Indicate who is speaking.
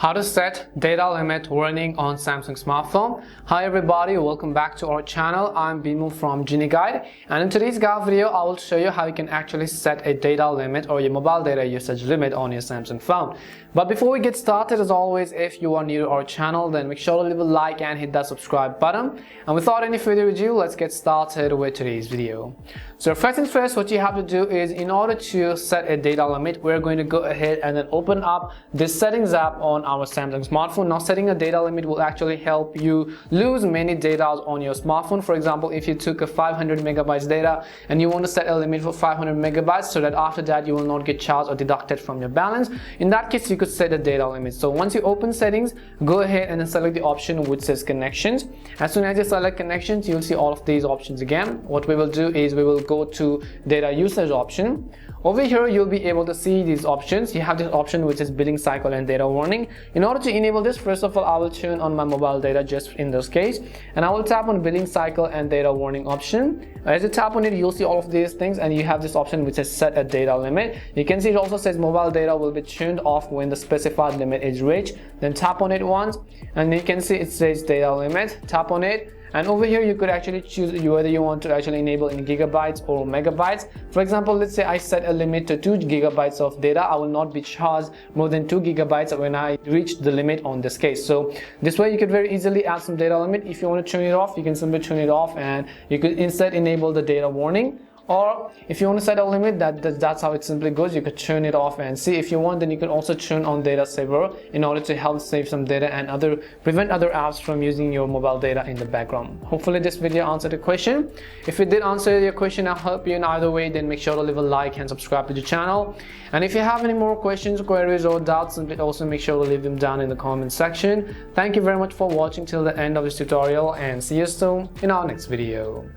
Speaker 1: How to set data limit warning on Samsung smartphone. Hi everybody, welcome back to our channel. I'm Bimu from Genie Guide, and in today's guide video I will show you how you can actually set a data limit or your mobile data usage limit on your Samsung phone. But before we get started, as always, if you are new to our channel, then make sure to leave a like and hit that subscribe button. And without any further ado, let's get started with today's video. So first things first, what you have to do is, in order to set a data limit, we're going to go ahead and then open up this settings app on our Samsung smartphone. Now, setting a data limit will actually help you lose many data on your smartphone. For example, if you took a 500 megabytes data and you want to set a limit for 500 megabytes so that after that you will not get charged or deducted from your balance, in that case you could set a data limit. So once you open settings, go ahead and then select the option which says connections. As soon as you select connections, you'll see all of these options again. What we will do is we will go to data usage option. Over here you'll be able to see these options. You have this option which is billing cycle and data warning. In order to enable this, first of all, I will turn on my mobile data just in this case, and I will tap on billing cycle and data warning option. As you tap on it, you'll see all of these things, and you have this option which says set a data limit. You can see it also says mobile data will be turned off when the specified limit is reached. Then tap on it once, and you can see it says data limit. Tap on it, and over here you could actually choose whether you want to actually enable in gigabytes or megabytes. For example, let's say I set a limit to 2 gigabytes of data. I will not be charged more than 2 gigabytes when I reach the limit on this case. So this way you could very easily add some data limit. If you want to turn it off, you can simply turn it off, and you could instead enable the data warning. Or if you want to set a limit, that's how it simply goes. You could turn it off and see. If you want, then you can also turn on data saver in order to help save some data and prevent other apps from using your mobile data in the background. Hopefully this video answered the question. If it did answer your question and help you in either way, then make sure to leave a like and subscribe to the channel. And if you have any more questions, queries or doubts, then also make sure to leave them down in the comment section. Thank you very much for watching till the end of this tutorial, and see you soon in our next video.